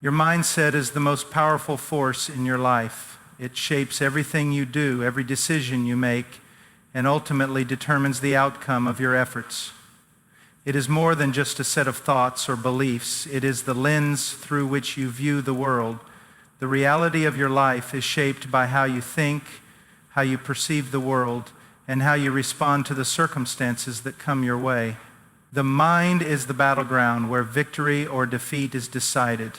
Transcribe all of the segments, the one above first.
Your mindset is the most powerful force in your life. It shapes everything you do, every decision you make, and ultimately determines the outcome of your efforts. It is more than just a set of thoughts or beliefs. It is the lens through which you view the world. The reality of your life is shaped by how you think, how you perceive the world, and how you respond to the circumstances that come your way. The mind is the battleground where victory or defeat is decided.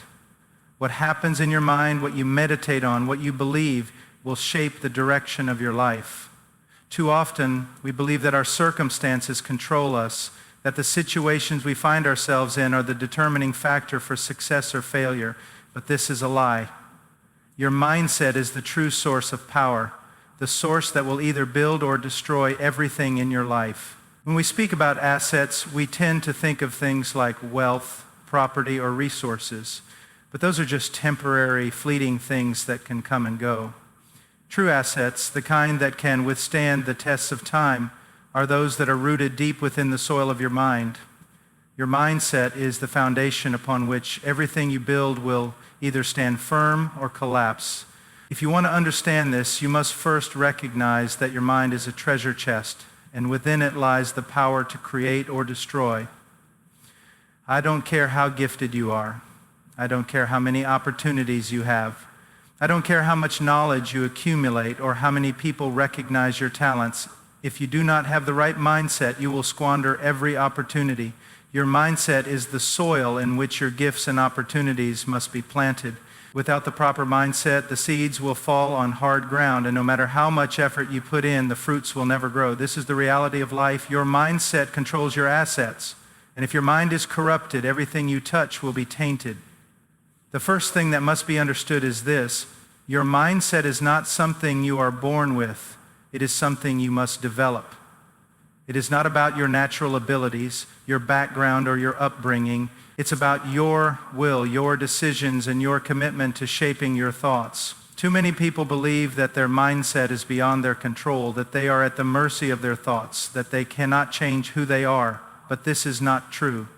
What happens in your mind, what you meditate on, what you believe, will shape the direction of your life. Too often, we believe that our circumstances control us, that the situations we find ourselves in are the determining factor for success or failure, but this is a lie. Your mindset is the true source of power, the source that will either build or destroy everything in your life. When we speak about assets, we tend to think of things like wealth, property, or resources. But those are just temporary, fleeting things that can come and go. True assets, the kind that can withstand the tests of time, are those that are rooted deep within the soil of your mind. Your mindset is the foundation upon which everything you build will either stand firm or collapse. If you want to understand this, you must first recognize that your mind is a treasure chest, and within it lies the power to create or destroy. I don't care how gifted you are. I don't care how many opportunities you have. I don't care how much knowledge you accumulate or how many people recognize your talents. If you do not have the right mindset, you will squander every opportunity. Your mindset is the soil in which your gifts and opportunities must be planted. Without the proper mindset, the seeds will fall on hard ground, and no matter how much effort you put in, the fruits will never grow. This is the reality of life. Your mindset controls your assets. And if your mind is corrupted, everything you touch will be tainted. The first thing that must be understood is this: your mindset is not something you are born with. It is something you must develop. It is not about your natural abilities, your background, or your upbringing. It's about your will, your decisions, and your commitment to shaping your thoughts. Too many people believe that their mindset is beyond their control, that they are at the mercy of their thoughts, that they cannot change who they are. But this is not true.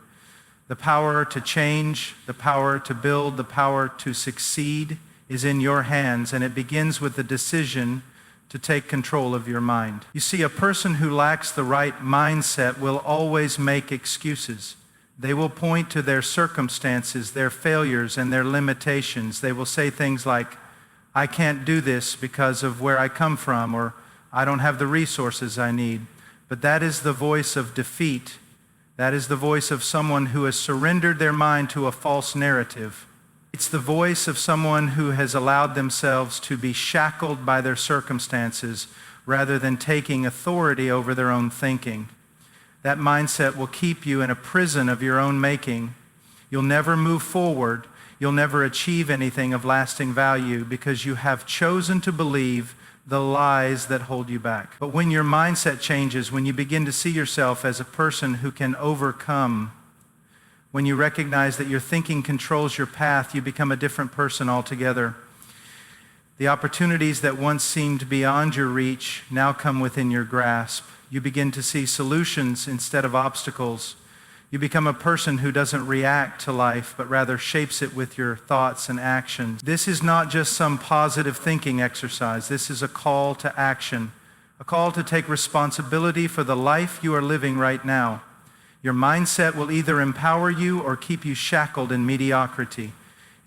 The power to change, the power to build, the power to succeed is in your hands, and it begins with the decision to take control of your mind. You see, a person who lacks the right mindset will always make excuses. They will point to their circumstances, their failures, and their limitations. They will say things like, I can't do this because of where I come from, or I don't have the resources I need. But that is the voice of defeat. That is the voice of someone who has surrendered their mind to a false narrative. It's the voice of someone who has allowed themselves to be shackled by their circumstances rather than taking authority over their own thinking. That mindset will keep you in a prison of your own making. You'll never move forward. You'll never achieve anything of lasting value because you have chosen to believe the lies that hold you back. But when your mindset changes, when you begin to see yourself as a person who can overcome, when you recognize that your thinking controls your path, you become a different person altogether. The opportunities that once seemed beyond your reach now come within your grasp. You begin to see solutions instead of obstacles. You become a person who doesn't react to life, but rather shapes it with your thoughts and actions. This is not just some positive thinking exercise. This is a call to action, a call to take responsibility for the life you are living right now. Your mindset will either empower you or keep you shackled in mediocrity.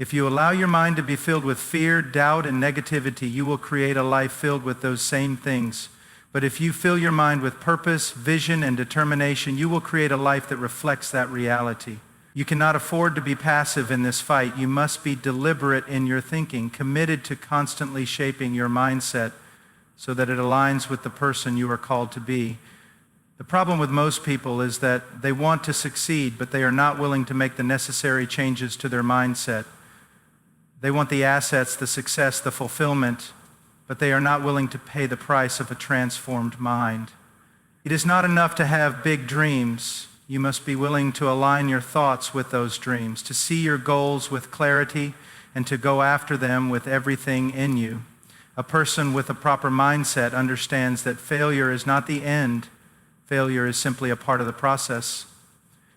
If you allow your mind to be filled with fear, doubt, and negativity, you will create a life filled with those same things. But if you fill your mind with purpose, vision, and determination, you will create a life that reflects that reality. You cannot afford to be passive in this fight. You must be deliberate in your thinking, committed to constantly shaping your mindset so that it aligns with the person you are called to be. The problem with most people is that they want to succeed, but they are not willing to make the necessary changes to their mindset. They want the assets, the success, the fulfillment, but they are not willing to pay the price of a transformed mind. It is not enough to have big dreams. You must be willing to align your thoughts with those dreams, to see your goals with clarity, and to go after them with everything in you. A person with a proper mindset understands that failure is not the end. Failure is simply a part of the process.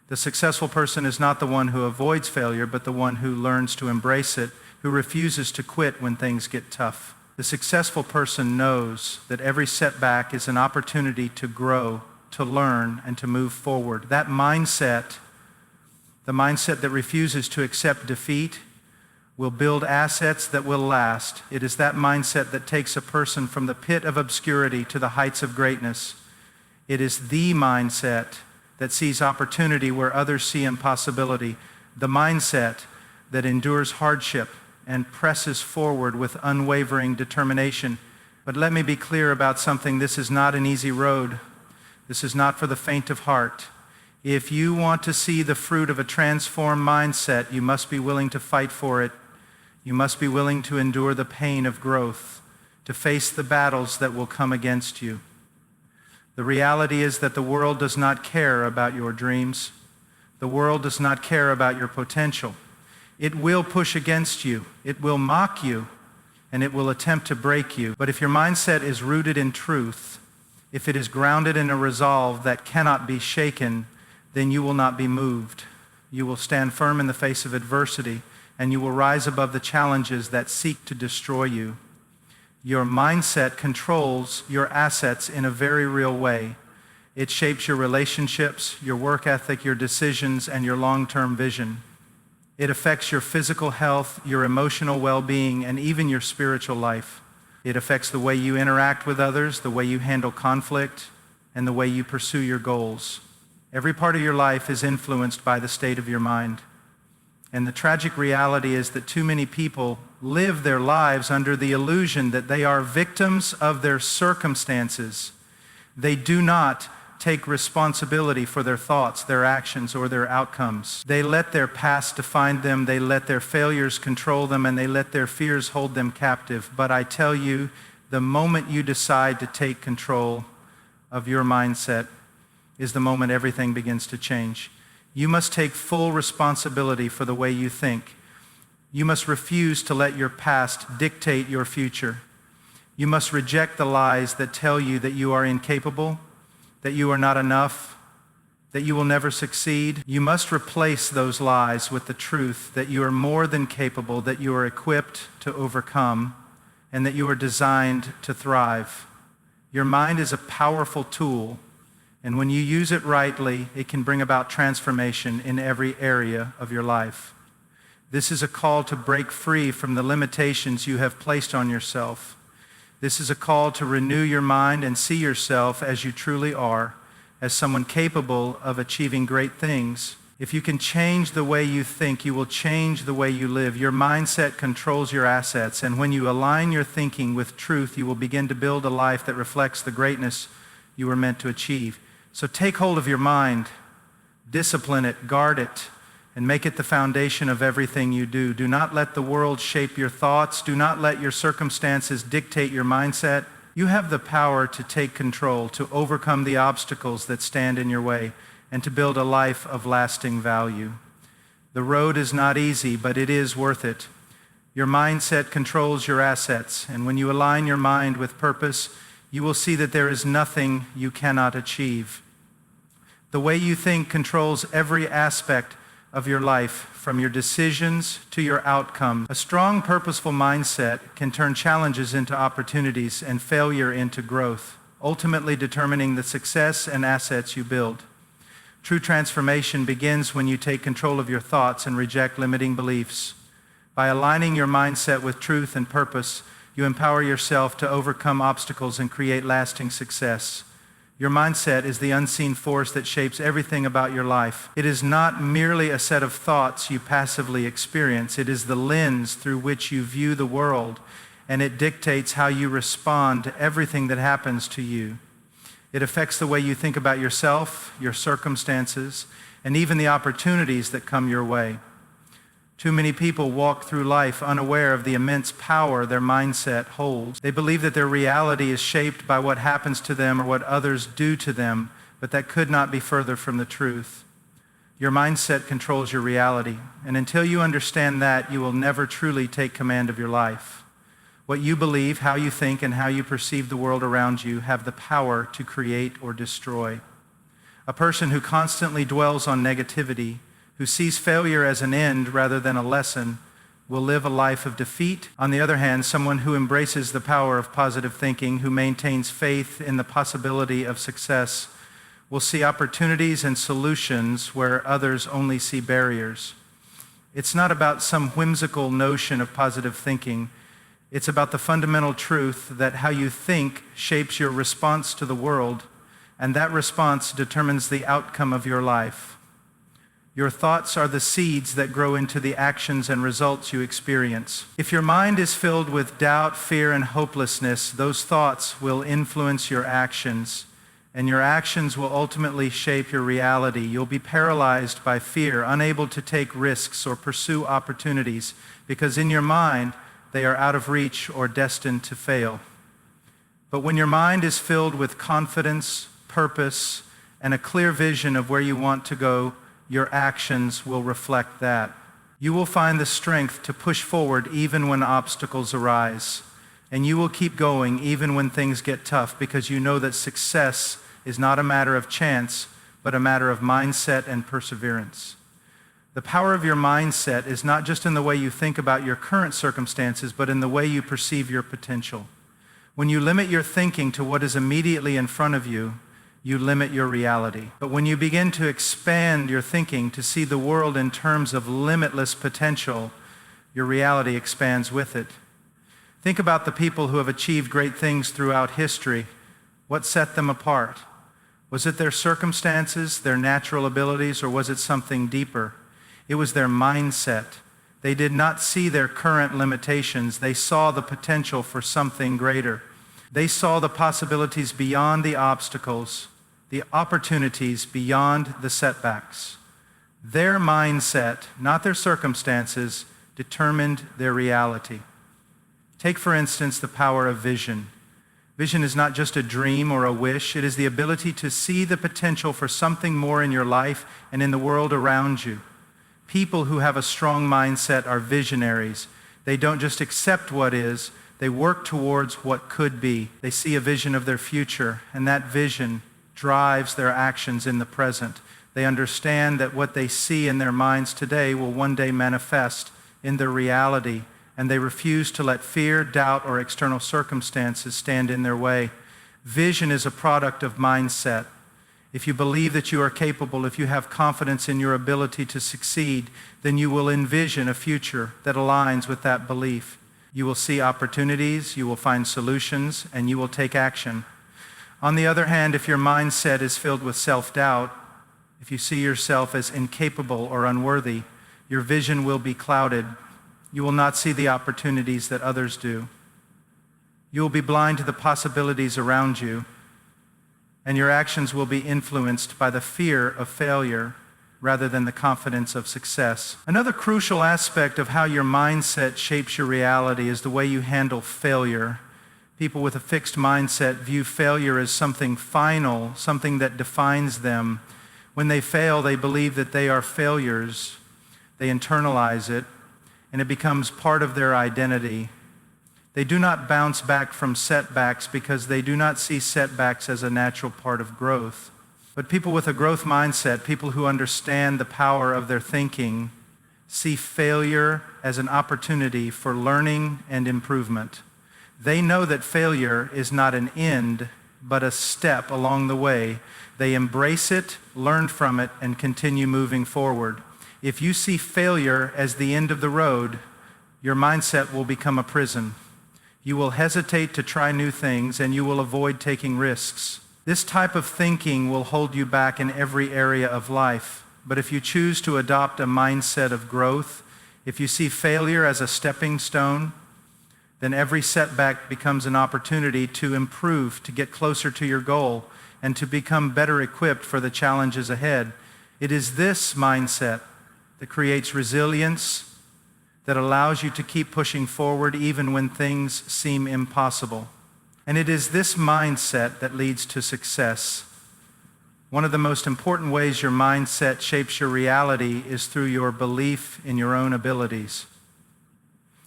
The successful person is not the one who avoids failure, but the one who learns to embrace it, who refuses to quit when things get tough. The successful person knows that every setback is an opportunity to grow, to learn, and to move forward. That mindset, the mindset that refuses to accept defeat, will build assets that will last. It is that mindset that takes a person from the pit of obscurity to the heights of greatness. It is the mindset that sees opportunity where others see impossibility. The mindset that endures hardship and presses forward with unwavering determination. But let me be clear about something. This is not an easy road. This is not for the faint of heart. If you want to see the fruit of a transformed mindset, you must be willing to fight for it. You must be willing to endure the pain of growth, to face the battles that will come against you. The reality is that the world does not care about your dreams. The world does not care about your potential. It will push against you. It will mock you, and it will attempt to break you. But if your mindset is rooted in truth, if it is grounded in a resolve that cannot be shaken, then you will not be moved. You will stand firm in the face of adversity, and you will rise above the challenges that seek to destroy you. Your mindset controls your assets in a very real way. It shapes your relationships, your work ethic, your decisions, and your long-term vision. It affects your physical health, your emotional well-being, and even your spiritual life. It affects the way you interact with others, the way you handle conflict, and the way you pursue your goals. Every part of your life is influenced by the state of your mind. And the tragic reality is that too many people live their lives under the illusion that they are victims of their circumstances. They do not take responsibility for their thoughts, their actions, or their outcomes. They let their past define them, they let their failures control them, and they let their fears hold them captive. But I tell you, the moment you decide to take control of your mindset is the moment everything begins to change. You must take full responsibility for the way you think. You must refuse to let your past dictate your future. You must reject the lies that tell you that you are incapable, that you are not enough, that you will never succeed. You must replace those lies with the truth that you are more than capable, that you are equipped to overcome, and that you are designed to thrive. Your mind is a powerful tool, and when you use it rightly, it can bring about transformation in every area of your life. This is a call to break free from the limitations you have placed on yourself. This is a call to renew your mind and see yourself as you truly are, as someone capable of achieving great things. If you can change the way you think, you will change the way you live. Your mindset controls your assets, and when you align your thinking with truth, you will begin to build a life that reflects the greatness you were meant to achieve. So take hold of your mind, discipline it, guard it, and make it the foundation of everything you do. Do not let the world shape your thoughts. Do not let your circumstances dictate your mindset. You have the power to take control, to overcome the obstacles that stand in your way, and to build a life of lasting value. The road is not easy, but it is worth it. Your mindset controls your assets, and when you align your mind with purpose, you will see that there is nothing you cannot achieve. The way you think controls every aspect of your life, from your decisions to your outcomes. A strong, purposeful mindset can turn challenges into opportunities and failure into growth, ultimately determining the success and assets you build. True transformation begins when you take control of your thoughts and reject limiting beliefs. By aligning your mindset with truth and purpose, you empower yourself to overcome obstacles and create lasting success. Your mindset is the unseen force that shapes everything about your life. It is not merely a set of thoughts you passively experience. It is the lens through which you view the world, and it dictates how you respond to everything that happens to you. It affects the way you think about yourself, your circumstances, and even the opportunities that come your way. Too many people walk through life unaware of the immense power their mindset holds. They believe that their reality is shaped by what happens to them or what others do to them, but that could not be further from the truth. Your mindset controls your reality, and until you understand that, you will never truly take command of your life. What you believe, how you think, and how you perceive the world around you have the power to create or destroy. A person who constantly dwells on negativity, who sees failure as an end rather than a lesson, will live a life of defeat. On the other hand, someone who embraces the power of positive thinking, who maintains faith in the possibility of success, will see opportunities and solutions where others only see barriers. It's not about some whimsical notion of positive thinking. It's about the fundamental truth that how you think shapes your response to the world, and that response determines the outcome of your life. Your thoughts are the seeds that grow into the actions and results you experience. If your mind is filled with doubt, fear, and hopelessness, those thoughts will influence your actions, and your actions will ultimately shape your reality. You'll be paralyzed by fear, unable to take risks or pursue opportunities, because in your mind, they are out of reach or destined to fail. But when your mind is filled with confidence, purpose, and a clear vision of where you want to go, your actions will reflect that. You will find the strength to push forward even when obstacles arise. And you will keep going even when things get tough, because you know that success is not a matter of chance, but a matter of mindset and perseverance. The power of your mindset is not just in the way you think about your current circumstances, but in the way you perceive your potential. When you limit your thinking to what is immediately in front of you, you limit your reality. But when you begin to expand your thinking to see the world in terms of limitless potential, your reality expands with it. Think about the people who have achieved great things throughout history. What set them apart? Was it their circumstances, their natural abilities, or was it something deeper? It was their mindset. They did not see their current limitations. They saw the potential for something greater. They saw the possibilities beyond the obstacles, the opportunities beyond the setbacks. Their mindset, not their circumstances, determined their reality. Take, for instance, the power of vision. Vision is not just a dream or a wish. It is the ability to see the potential for something more in your life and in the world around you. People who have a strong mindset are visionaries. They don't just accept what is, they work towards what could be. They see a vision of their future, and that vision drives their actions in the present. They understand that what they see in their minds today will one day manifest in their reality, and they refuse to let fear, doubt, or external circumstances stand in their way. Vision is a product of mindset. If you believe that you are capable, if you have confidence in your ability to succeed, then you will envision a future that aligns with that belief. You will see opportunities, you will find solutions, and you will take action. On the other hand, if your mindset is filled with self-doubt, if you see yourself as incapable or unworthy, your vision will be clouded. You will not see the opportunities that others do. You will be blind to the possibilities around you, and your actions will be influenced by the fear of failure rather than the confidence of success. Another crucial aspect of how your mindset shapes your reality is the way you handle failure. People with a fixed mindset view failure as something final, something that defines them. When they fail, they believe that they are failures. They internalize it, and it becomes part of their identity. They do not bounce back from setbacks because they do not see setbacks as a natural part of growth. But people with a growth mindset, people who understand the power of their thinking, see failure as an opportunity for learning and improvement. They know that failure is not an end, but a step along the way. They embrace it, learn from it, and continue moving forward. If you see failure as the end of the road, your mindset will become a prison. You will hesitate to try new things, and you will avoid taking risks. This type of thinking will hold you back in every area of life. But if you choose to adopt a mindset of growth, if you see failure as a stepping stone, then every setback becomes an opportunity to improve, to get closer to your goal, and to become better equipped for the challenges ahead. It is this mindset that creates resilience, that allows you to keep pushing forward even when things seem impossible. And it is this mindset that leads to success. One of the most important ways your mindset shapes your reality is through your belief in your own abilities.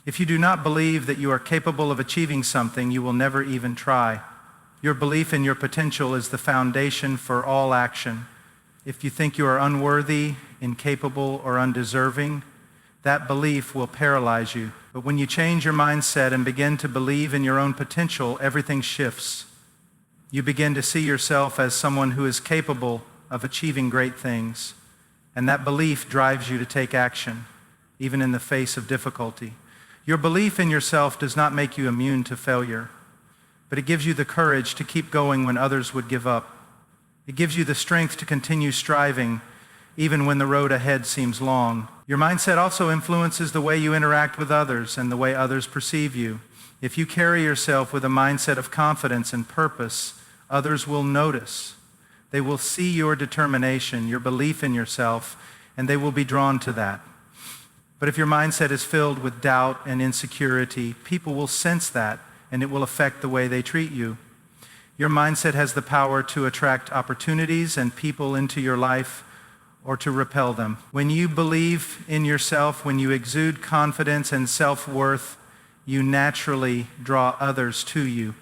If you do not believe that you are capable of achieving something, you will never even try. Your belief in your potential is the foundation for all action. If you think you are unworthy, incapable, or undeserving, that belief will paralyze you. But when you change your mindset and begin to believe in your own potential, everything shifts. You begin to see yourself as someone who is capable of achieving great things, and that belief drives you to take action, even in the face of difficulty. Your belief in yourself does not make you immune to failure, but it gives you the courage to keep going when others would give up. It gives you the strength to continue striving, even when the road ahead seems long. Your mindset also influences the way you interact with others and the way others perceive you. If you carry yourself with a mindset of confidence and purpose, others will notice. They will see your determination, your belief in yourself, and they will be drawn to that. But if your mindset is filled with doubt and insecurity, people will sense that, and it will affect the way they treat you. Your mindset has the power to attract opportunities and people into your life or to repel them. When you believe in yourself, when you exude confidence and self-worth, you naturally draw others to you.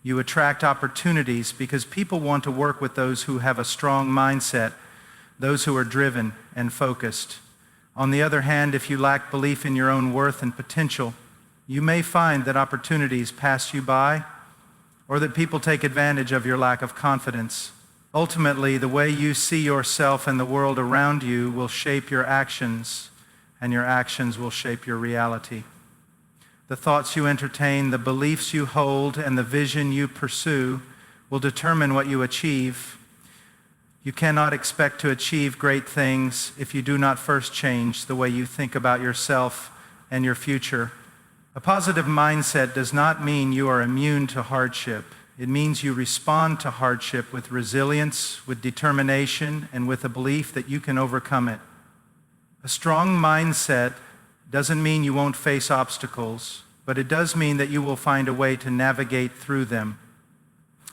You attract opportunities because people want to work with those who have a strong mindset, those who are driven and focused. On the other hand, if you lack belief in your own worth and potential, you may find that opportunities pass you by or that people take advantage of your lack of confidence. Ultimately, the way you see yourself and the world around you will shape your actions, and your actions will shape your reality. The thoughts you entertain, the beliefs you hold, and the vision you pursue will determine what you achieve. You cannot expect to achieve great things if you do not first change the way you think about yourself and your future. A positive mindset does not mean you are immune to hardship. It means you respond to hardship with resilience, with determination, and with a belief that you can overcome it. A strong mindset doesn't mean you won't face obstacles, but it does mean that you will find a way to navigate through them.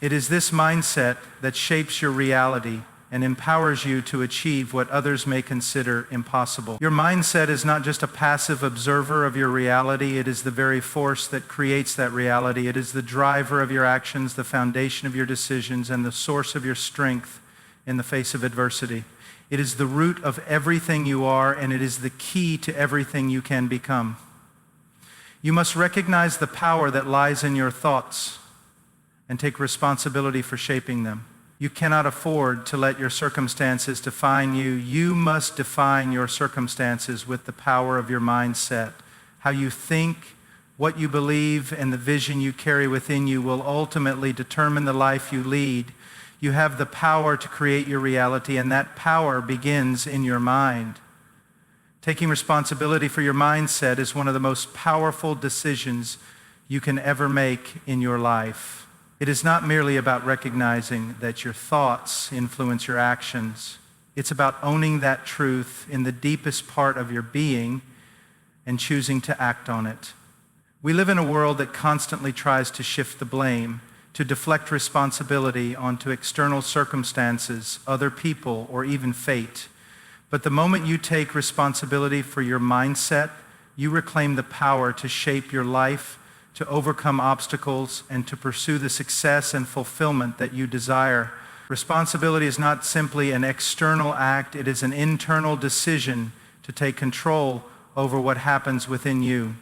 It is this mindset that shapes your reality and empowers you to achieve what others may consider impossible. Your mindset is not just a passive observer of your reality, it is the very force that creates that reality. It is the driver of your actions, the foundation of your decisions, and the source of your strength in the face of adversity. It is the root of everything you are, and it is the key to everything you can become. You must recognize the power that lies in your thoughts and take responsibility for shaping them. You cannot afford to let your circumstances define you. You must define your circumstances with the power of your mindset. How you think, what you believe, and the vision you carry within you will ultimately determine the life you lead. You have the power to create your reality, and that power begins in your mind. Taking responsibility for your mindset is one of the most powerful decisions you can ever make in your life. It is not merely about recognizing that your thoughts influence your actions. It's about owning that truth in the deepest part of your being and choosing to act on it. We live in a world that constantly tries to shift the blame, to deflect responsibility onto external circumstances, other people, or even fate. But the moment you take responsibility for your mindset, you reclaim the power to shape your life, to overcome obstacles, and to pursue the success and fulfillment that you desire. Responsibility is not simply an external act, it is an internal decision to take control over what happens within you.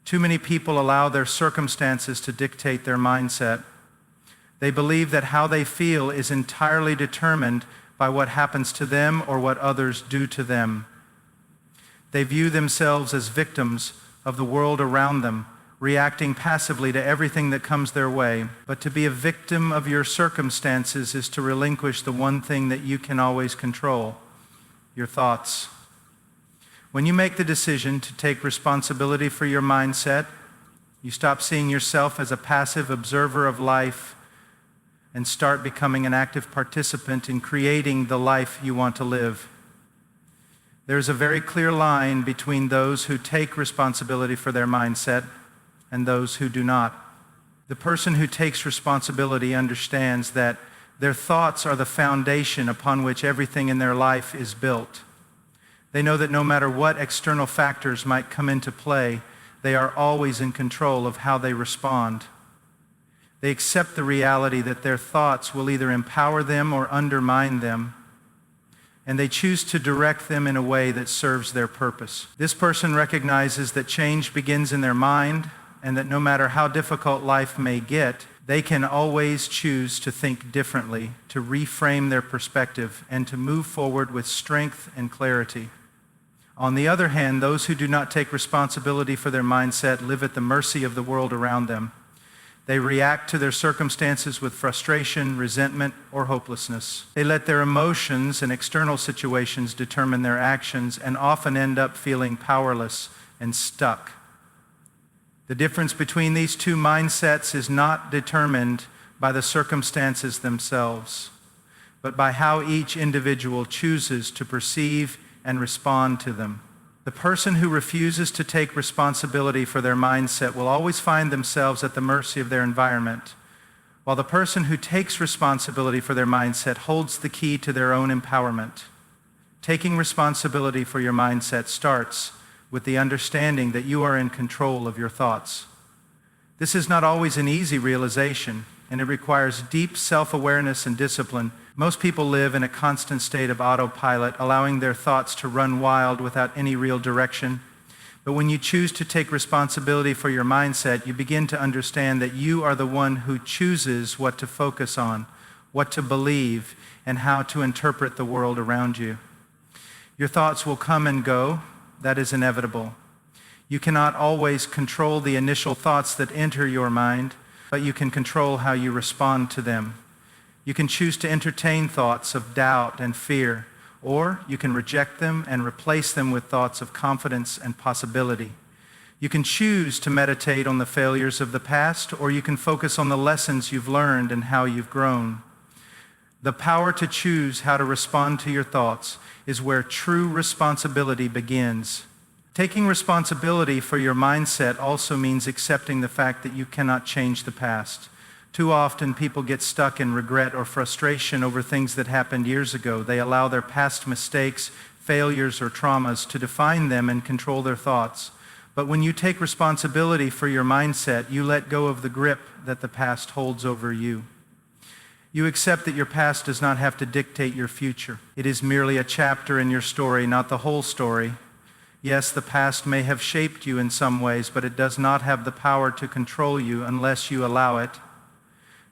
Too many people allow their circumstances to dictate their mindset. They believe that how they feel is entirely determined by what happens to them or what others do to them. They view themselves as victims of the world around them, reacting passively to everything that comes their way. But to be a victim of your circumstances is to relinquish the one thing that you can always control, your thoughts. When you make the decision to take responsibility for your mindset, you stop seeing yourself as a passive observer of life and start becoming an active participant in creating the life you want to live. There's a very clear line between those who take responsibility for their mindset and those who do not. The person who takes responsibility understands that their thoughts are the foundation upon which everything in their life is built. They know that no matter what external factors might come into play, they are always in control of how they respond. They accept the reality that their thoughts will either empower them or undermine them. and they choose to direct them in a way that serves their purpose. This person recognizes that change begins in their mind, and that no matter how difficult life may get, they can always choose to think differently, to reframe their perspective, and to move forward with strength and clarity. On the other hand, those who do not take responsibility for their mindset live at the mercy of the world around them. They react to their circumstances with frustration, resentment, or hopelessness. They let their emotions and external situations determine their actions and often end up feeling powerless and stuck. The difference between these two mindsets is not determined by the circumstances themselves, but by how each individual chooses to perceive and respond to them. The person who refuses to take responsibility for their mindset will always find themselves at the mercy of their environment, while the person who takes responsibility for their mindset holds the key to their own empowerment. Taking responsibility for your mindset starts with the understanding that you are in control of your thoughts. This is not always an easy realization, and it requires deep self-awareness and discipline. Most people live in a constant state of autopilot, allowing their thoughts to run wild without any real direction. But when you choose to take responsibility for your mindset, you begin to understand that you are the one who chooses what to focus on, what to believe, and how to interpret the world around you. Your thoughts will come and go. That is inevitable. You cannot always control the initial thoughts that enter your mind, but you can control how you respond to them. You can choose to entertain thoughts of doubt and fear, or you can reject them and replace them with thoughts of confidence and possibility. You can choose to meditate on the failures of the past, or you can focus on the lessons you've learned and how you've grown. The power to choose how to respond to your thoughts is where true responsibility begins. Taking responsibility for your mindset also means accepting the fact that you cannot change the past. Too often, people get stuck in regret or frustration over things that happened years ago. They allow their past mistakes, failures, or traumas to define them and control their thoughts. But when you take responsibility for your mindset, you let go of the grip that the past holds over you. You accept that your past does not have to dictate your future. It is merely a chapter in your story, not the whole story. Yes, the past may have shaped you in some ways, but it does not have the power to control you unless you allow it.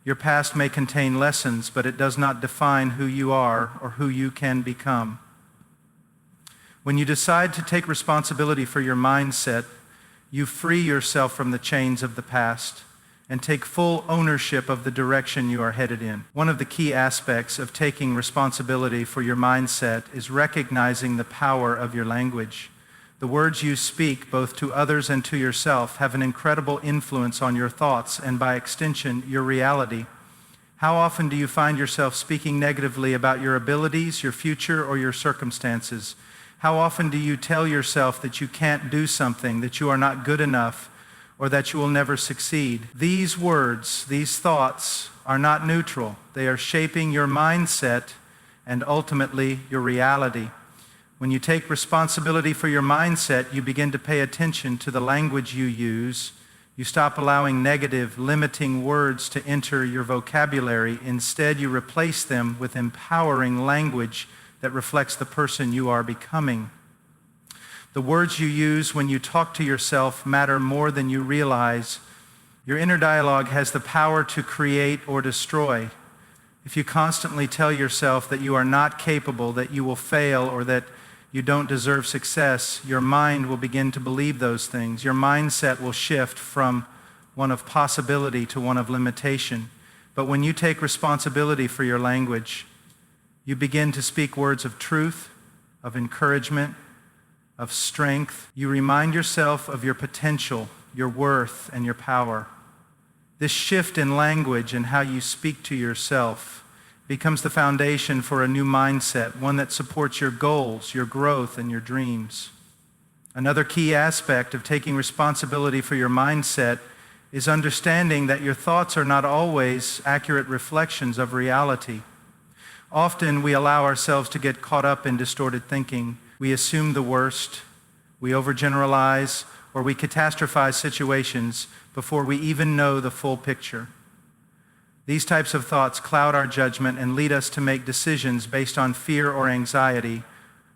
Your past may contain lessons, but it does not define who you are or who you can become. When you decide to take responsibility for your mindset, you free yourself from the chains of the past and take full ownership of the direction you are headed in. One of the key aspects of taking responsibility for your mindset is recognizing the power of your language. The words you speak, both to others and to yourself, have an incredible influence on your thoughts and, by extension, your reality. How often do you find yourself speaking negatively about your abilities, your future, or your circumstances? How often do you tell yourself that you can't do something, that you are not good enough, or that you will never succeed? These words, these thoughts, are not neutral. They are shaping your mindset and ultimately your reality. When you take responsibility for your mindset, you begin to pay attention to the language you use. You stop allowing negative, limiting words to enter your vocabulary. Instead, you replace them with empowering language that reflects the person you are becoming. The words you use when you talk to yourself matter more than you realize. Your inner dialogue has the power to create or destroy. If you constantly tell yourself that you are not capable, that you will fail, or that you don't deserve success, your mind will begin to believe those things. Your mindset will shift from one of possibility to one of limitation. But when you take responsibility for your language, you begin to speak words of truth, of encouragement, of strength. You remind yourself of your potential, your worth, and your power. This shift in language and how you speak to yourself becomes the foundation for a new mindset, one that supports your goals, your growth, and your dreams. Another key aspect of taking responsibility for your mindset is understanding that your thoughts are not always accurate reflections of reality. Often we allow ourselves to get caught up in distorted thinking. We assume the worst, we overgeneralize, or we catastrophize situations before we even know the full picture. These types of thoughts cloud our judgment and lead us to make decisions based on fear or anxiety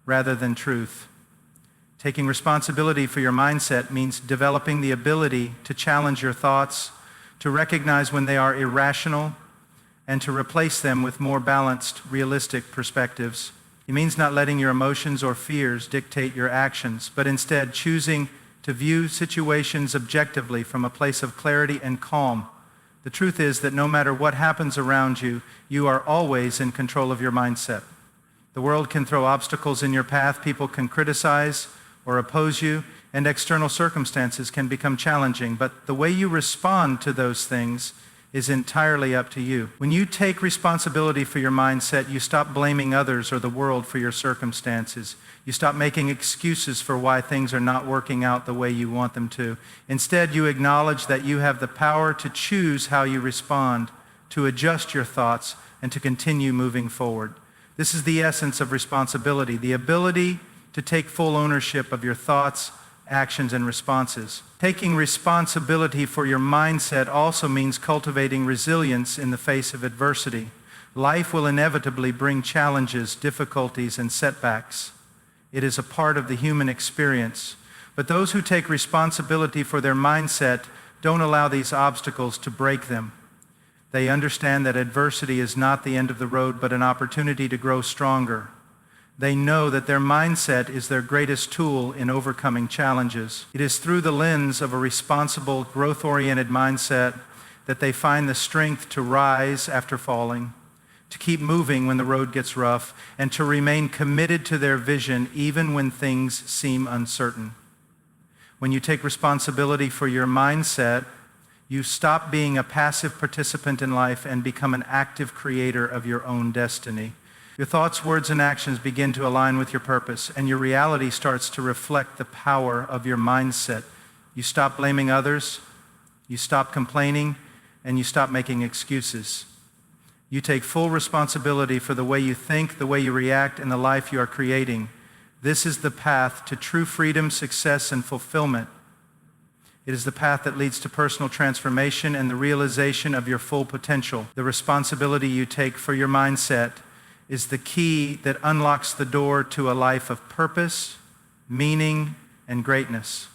rather than truth. Taking responsibility for your mindset means developing the ability to challenge your thoughts, to recognize when they are irrational, and to replace them with more balanced, realistic perspectives. It means not letting your emotions or fears dictate your actions, but instead choosing to view situations objectively from a place of clarity and calm. The truth is that no matter what happens around you, you are always in control of your mindset. The world can throw obstacles in your path, people can criticize or oppose you, and external circumstances can become challenging, but the way you respond to those things is entirely up to you. When you take responsibility for your mindset, you stop blaming others or the world for your circumstances. You stop making excuses for why things are not working out the way you want them to. Instead, you acknowledge that you have the power to choose how you respond, to adjust your thoughts, and to continue moving forward. This is the essence of responsibility, the ability to take full ownership of your thoughts, actions, and responses. Taking responsibility for your mindset also means cultivating resilience in the face of adversity. Life will inevitably bring challenges, difficulties, and setbacks. It is a part of the human experience. But those who take responsibility for their mindset don't allow these obstacles to break them. They understand that adversity is not the end of the road, but an opportunity to grow stronger. They know that their mindset is their greatest tool in overcoming challenges. It is through the lens of a responsible, growth-oriented mindset that they find the strength to rise after falling, to keep moving when the road gets rough, and to remain committed to their vision even when things seem uncertain. When you take responsibility for your mindset, you stop being a passive participant in life and become an active creator of your own destiny. Your thoughts, words, and actions begin to align with your purpose, and your reality starts to reflect the power of your mindset. You stop blaming others, you stop complaining, and you stop making excuses. You take full responsibility for the way you think, the way you react, and the life you are creating. This is the path to true freedom, success, and fulfillment. It is the path that leads to personal transformation and the realization of your full potential. The responsibility you take for your mindset is the key that unlocks the door to a life of purpose, meaning, and greatness.